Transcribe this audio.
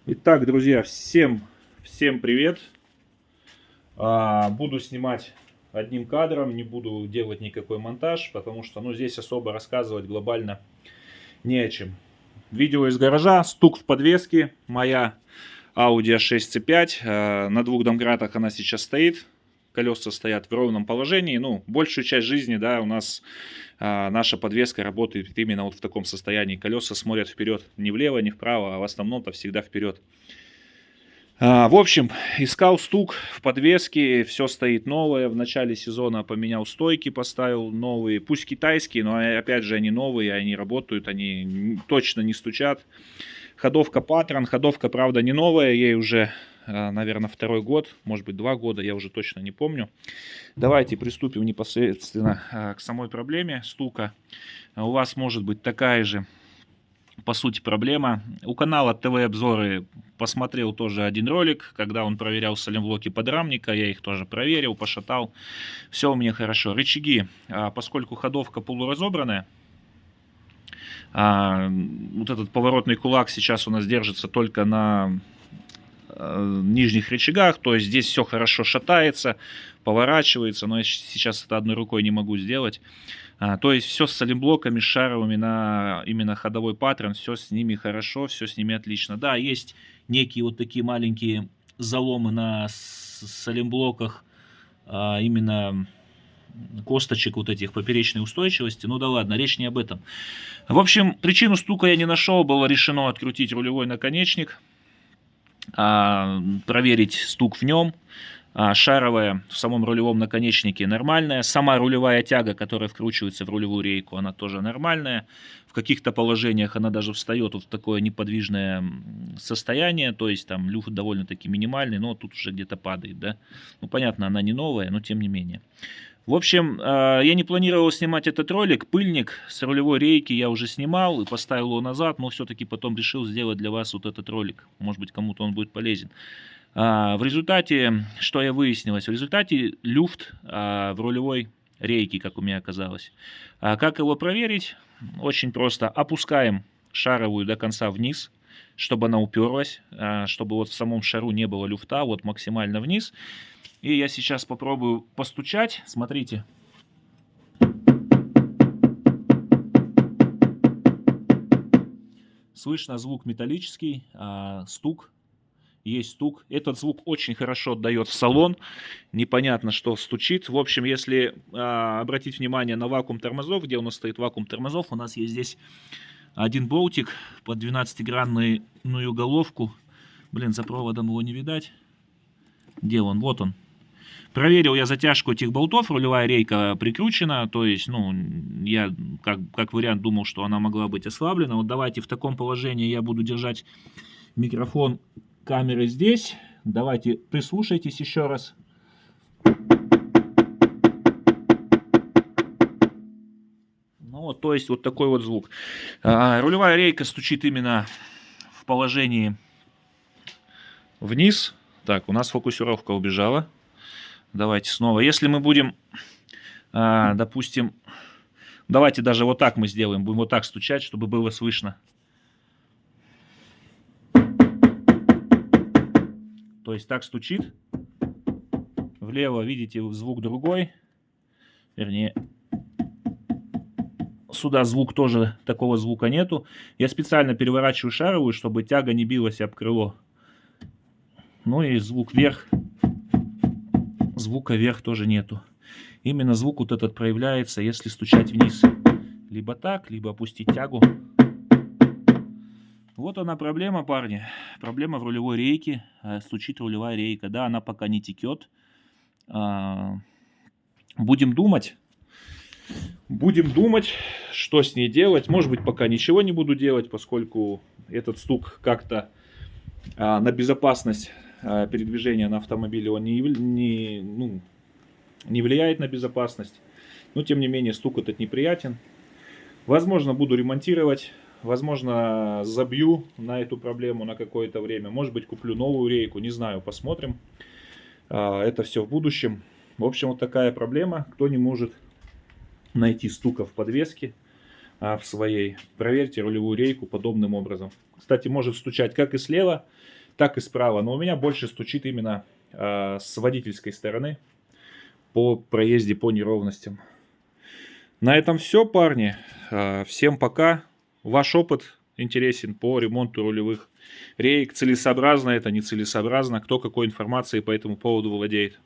Итак, друзья, всем привет. Буду снимать одним кадром, не буду делать никакой монтаж, потому что здесь особо рассказывать глобально не о чем. Видео из гаража, стук в подвеске, моя Audi A6 C5, на двух домкратах она сейчас стоит, колеса стоят в ровном положении, большую часть жизни, да, у нас наша подвеска работает именно вот в таком состоянии, колеса смотрят вперед, не влево, не вправо, а в основном-то всегда вперед. В общем, искал стук в подвеске, все стоит новое. В начале сезона поменял стойки, поставил новые, пусть китайские, но опять же они новые, они работают, они точно не стучат. Ходовка Патрон, ходовка, правда, не новая, ей уже, наверное, второй год, может быть 2 года, я уже точно не помню. Давайте приступим непосредственно к самой проблеме стука. У вас может быть такая же, по сути, проблема. У канала ТВ-обзоры посмотрел тоже один ролик, когда он проверял саленблоки подрамника, я их тоже проверил, пошатал. Все у меня хорошо. Рычаги, поскольку ходовка полуразобранная, вот этот поворотный кулак сейчас у нас держится только на нижних рычагах, то есть здесь все хорошо шатается, поворачивается, но я сейчас это одной рукой не могу сделать. То есть все с саленблоками, шаровыми на именно ходовой паттерн, все с ними хорошо, все с ними отлично. Да, есть некие вот такие маленькие заломы на саленблоках, именно косточек вот этих поперечной устойчивости. Ну да ладно, речь не об этом. В общем, причину стука я не нашел, было решено открутить рулевой наконечник, проверить стук в нем. Шаровая в самом рулевом наконечнике нормальная. Сама рулевая тяга, которая вкручивается в рулевую рейку, она тоже нормальная. В каких-то положениях она даже встает вот в такое неподвижное состояние. То есть там люфт довольно-таки минимальный, но тут уже где-то падает, да. Ну, понятно, она не новая, но тем не менее. В общем, я не планировал снимать этот ролик. Пыльник с рулевой рейки я уже снимал и поставил его назад, но все-таки потом решил сделать для вас вот этот ролик. Может быть, кому-то он будет полезен. В результате, что я выяснилось? В результате люфт в рулевой рейке, как у меня оказалось. Как его проверить? Очень просто. Опускаем шаровую до конца вниз, чтобы она уперлась, чтобы вот в самом шару не было люфта, вот максимально вниз. И я сейчас попробую постучать. Смотрите. Слышно звук металлический, стук. Есть стук. Этот звук очень хорошо отдает в салон. Непонятно, что стучит. В общем, если обратить внимание на вакуум тормозов, где у нас стоит вакуум тормозов, у нас есть здесь один болтик под 12-гранную головку. Блин, за проводом его не видать. Где он? Вот он. Проверил я затяжку этих болтов, рулевая рейка прикручена, то есть, я как вариант думал, что она могла быть ослаблена. Вот давайте в таком положении я буду держать микрофон камеры здесь. Давайте прислушайтесь еще раз. Ну вот, то есть вот такой вот звук. Рулевая рейка стучит именно в положении вниз. Так, у нас фокусировка убежала. Давайте снова. Если мы будем, допустим, давайте даже вот так мы сделаем. Будем вот так стучать, чтобы было слышно. То есть так стучит. Влево, видите, звук другой. Вернее, сюда звук тоже, такого звука нету. Я специально переворачиваю шаровую, чтобы тяга не билась об крыло. Ну и звук вверх. Звука вверх тоже нету. Именно звук вот этот проявляется, если стучать вниз. Либо так, либо опустить тягу. Вот она проблема, парни. Проблема в рулевой рейке. Стучит рулевая рейка. Да, она пока не текет. Будем думать. Будем думать, что с ней делать. Может быть, пока ничего не буду делать, поскольку этот стук как-то на безопасность передвижения на автомобиле он не влияет на безопасность. Но, тем не менее, стук этот неприятен. Возможно, буду ремонтировать. Возможно, забью на эту проблему на какое-то время. Может быть, куплю новую рейку. Не знаю, посмотрим. Это все в будущем. В общем, вот такая проблема. Кто не может найти стука в подвеске, в своей. Проверьте рулевую рейку подобным образом. Кстати, может стучать как и слева, так и справа. Но у меня больше стучит именно с водительской стороны по проезде по неровностям. На этом все, парни. Всем пока. Ваш опыт интересен по ремонту рулевых рейк. Целесообразно это, нецелесообразно. Кто какой информацией по этому поводу владеет.